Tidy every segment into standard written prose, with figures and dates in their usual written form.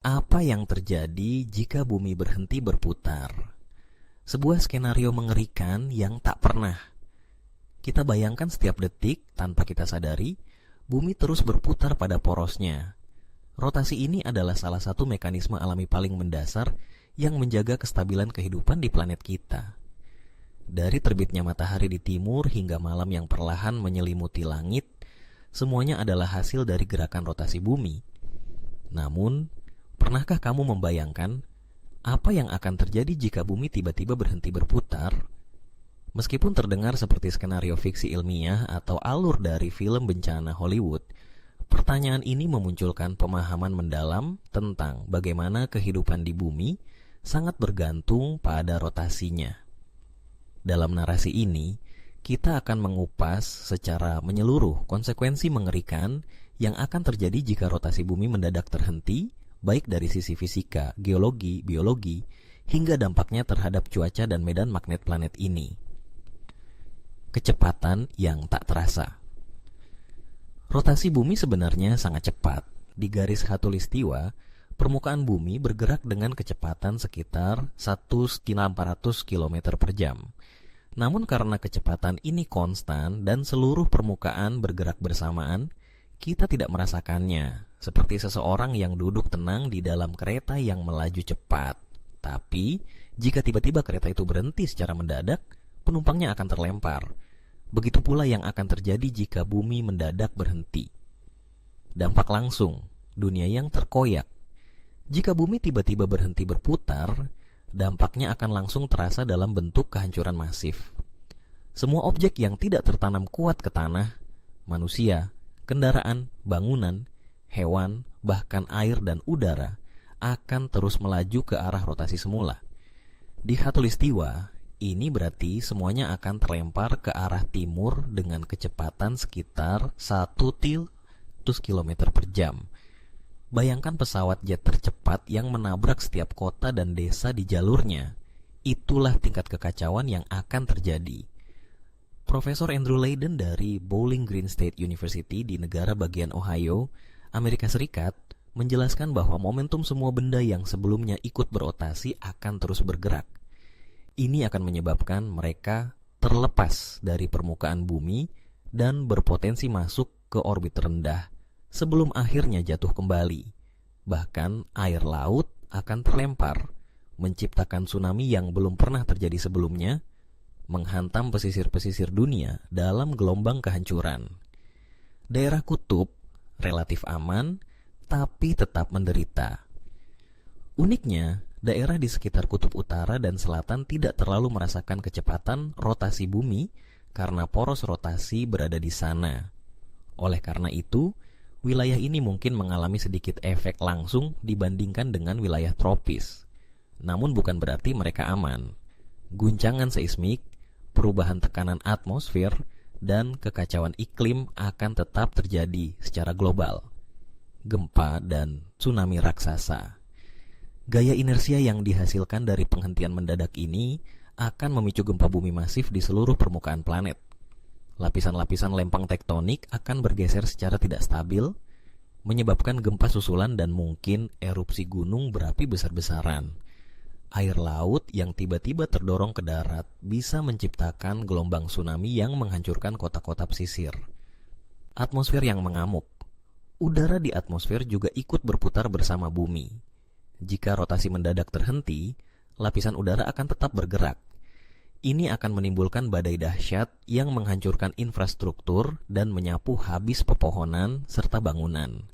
Apa yang terjadi jika bumi berhenti berputar? Sebuah skenario mengerikan yang tak pernah kita bayangkan. Setiap detik tanpa kita sadari, bumi terus berputar pada porosnya. Rotasi ini adalah salah satu mekanisme alami paling mendasar yang menjaga kestabilan kehidupan di planet kita. Dari terbitnya matahari di timur hingga malam yang perlahan menyelimuti langit, semuanya adalah hasil dari gerakan rotasi bumi. Namun, pernahkah kamu membayangkan apa yang akan terjadi jika bumi tiba-tiba berhenti berputar? Meskipun terdengar seperti skenario fiksi ilmiah atau alur dari film bencana Hollywood, pertanyaan ini memunculkan pemahaman mendalam tentang bagaimana kehidupan di bumi sangat bergantung pada rotasinya. Dalam narasi ini, kita akan mengupas secara menyeluruh konsekuensi mengerikan yang akan terjadi jika rotasi bumi mendadak terhenti, baik dari sisi fisika, geologi, biologi, hingga dampaknya terhadap cuaca dan medan magnet planet ini. Kecepatan yang tak terasa. Rotasi bumi sebenarnya sangat cepat. Di garis khatulistiwa, permukaan bumi bergerak dengan kecepatan sekitar 1.400 km per jam. Namun karena kecepatan ini konstan dan seluruh permukaan bergerak bersamaan, kita tidak merasakannya, seperti seseorang yang duduk tenang di dalam kereta yang melaju cepat. Tapi, jika tiba-tiba kereta itu berhenti secara mendadak, penumpangnya akan terlempar. Begitu pula yang akan terjadi jika bumi mendadak berhenti. Dampak langsung, dunia yang terkoyak. Jika bumi tiba-tiba berhenti berputar, dampaknya akan langsung terasa dalam bentuk kehancuran masif. Semua objek yang tidak tertanam kuat ke tanah, manusia, kendaraan, bangunan, hewan, bahkan air dan udara akan terus melaju ke arah rotasi semula. Di khatulistiwa, ini berarti semuanya akan terlempar ke arah timur dengan kecepatan sekitar 1.000 km per jam. Bayangkan pesawat jet tercepat yang menabrak setiap kota dan desa di jalurnya. Itulah tingkat kekacauan yang akan terjadi. Profesor Andrew Leiden dari Bowling Green State University di negara bagian Ohio, Amerika Serikat, menjelaskan bahwa momentum semua benda yang sebelumnya ikut berotasi akan terus bergerak. Ini akan menyebabkan mereka terlepas dari permukaan bumi dan berpotensi masuk ke orbit rendah sebelum akhirnya jatuh kembali. Bahkan air laut akan terlempar, menciptakan tsunami yang belum pernah terjadi sebelumnya, menghantam pesisir-pesisir dunia dalam gelombang kehancuran. Daerah kutub relatif aman, tapi tetap menderita. Uniknya, daerah di sekitar kutub utara dan selatan tidak terlalu merasakan kecepatan rotasi bumi karena poros rotasi berada di sana. Oleh karena itu, wilayah ini mungkin mengalami sedikit efek langsung dibandingkan dengan wilayah tropis. Namun bukan berarti mereka aman. Guncangan seismik, perubahan tekanan atmosfer, dan kekacauan iklim akan tetap terjadi secara global. Gempa dan tsunami raksasa. Gaya inersia yang dihasilkan dari penghentian mendadak ini akan memicu gempa bumi masif di seluruh permukaan planet. Lapisan-lapisan lempeng tektonik akan bergeser secara tidak stabil, menyebabkan gempa susulan dan mungkin erupsi gunung berapi besar-besaran. Air laut yang tiba-tiba terdorong ke darat bisa menciptakan gelombang tsunami yang menghancurkan kota-kota pesisir. Atmosfer yang mengamuk. Udara di atmosfer juga ikut berputar bersama bumi. Jika rotasi mendadak terhenti, lapisan udara akan tetap bergerak. Ini akan menimbulkan badai dahsyat yang menghancurkan infrastruktur dan menyapu habis pepohonan serta bangunan.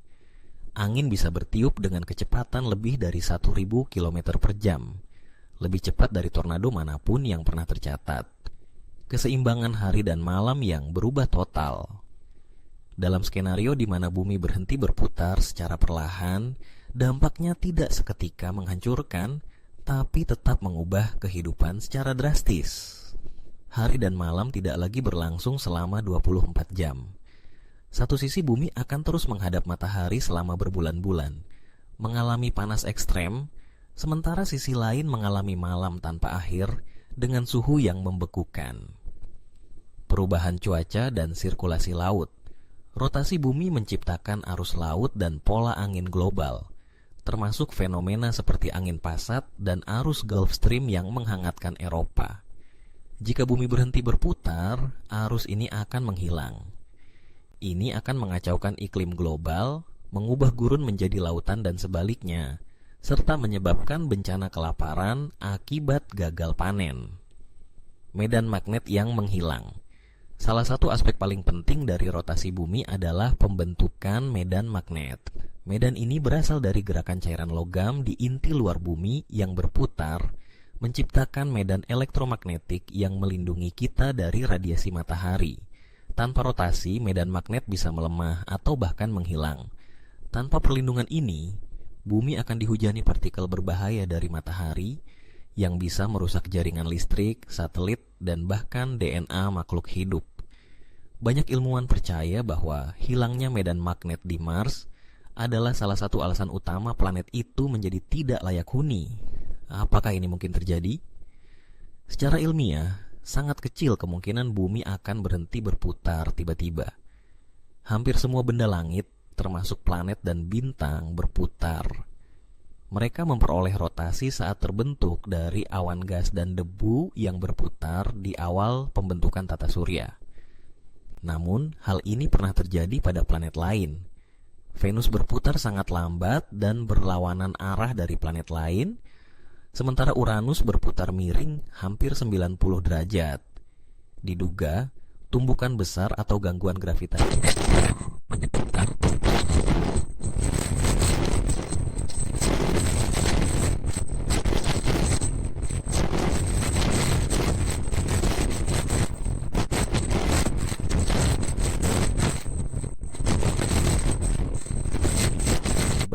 Angin bisa bertiup dengan kecepatan lebih dari 1.000 km per jam. Lebih cepat dari tornado manapun yang pernah tercatat. Keseimbangan hari dan malam yang berubah total. Dalam skenario di mana bumi berhenti berputar secara perlahan, dampaknya tidak seketika menghancurkan, tapi tetap mengubah kehidupan secara drastis. Hari dan malam tidak lagi berlangsung selama 24 jam. Satu sisi bumi akan terus menghadap matahari selama berbulan-bulan, mengalami panas ekstrem, sementara sisi lain mengalami malam tanpa akhir dengan suhu yang membekukan. Perubahan cuaca dan sirkulasi laut. Rotasi bumi menciptakan arus laut dan pola angin global. termasuk fenomena seperti angin pasat dan arus Gulf Stream yang menghangatkan Eropa. Jika bumi berhenti berputar, arus ini akan menghilang. Ini akan mengacaukan iklim global, mengubah gurun menjadi lautan dan sebaliknya, serta menyebabkan bencana kelaparan akibat gagal panen. Medan magnet yang menghilang. Salah satu aspek paling penting dari rotasi bumi adalah pembentukan medan magnet. Medan ini berasal dari gerakan cairan logam di inti luar bumi yang berputar, menciptakan medan elektromagnetik yang melindungi kita dari radiasi matahari. Tanpa rotasi, medan magnet bisa melemah atau bahkan menghilang. Tanpa perlindungan ini, bumi akan dihujani partikel berbahaya dari matahari yang bisa merusak jaringan listrik, satelit, dan bahkan DNA makhluk hidup. Banyak ilmuwan percaya bahwa hilangnya medan magnet di Mars adalah salah satu alasan utama planet itu menjadi tidak layak huni. Apakah ini mungkin terjadi? Secara ilmiah, sangat kecil kemungkinan bumi akan berhenti berputar tiba-tiba. Hampir semua benda langit, termasuk planet dan bintang, berputar. Mereka memperoleh rotasi saat terbentuk dari awan gas dan debu yang berputar di awal pembentukan tata surya. Namun, hal ini pernah terjadi pada planet lain. Venus berputar sangat lambat dan berlawanan arah dari planet lain, sementara Uranus berputar miring hampir 90 derajat. Diduga, tumbukan besar atau gangguan gravitasi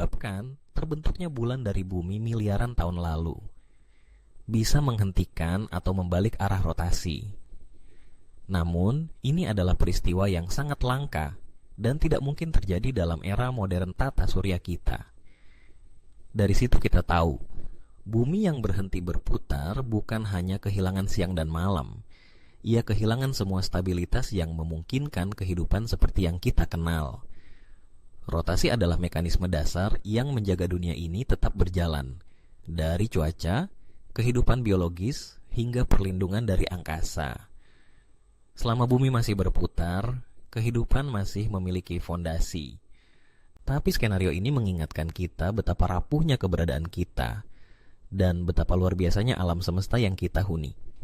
menyebabkan terbentuknya bulan dari bumi miliaran tahun lalu. Bisa menghentikan atau membalik arah rotasi. Namun, ini adalah peristiwa yang sangat langka dan tidak mungkin terjadi dalam era modern tata surya kita. Dari situ kita tahu, bumi yang berhenti berputar bukan hanya kehilangan siang dan malam. Ia kehilangan semua stabilitas yang memungkinkan kehidupan seperti yang kita kenal. Rotasi adalah mekanisme dasar yang menjaga dunia ini tetap berjalan, dari cuaca, kehidupan biologis, hingga perlindungan dari angkasa. Selama bumi masih berputar, kehidupan masih memiliki fondasi. Tapi skenario ini mengingatkan kita betapa rapuhnya keberadaan kita, dan betapa luar biasanya alam semesta yang kita huni.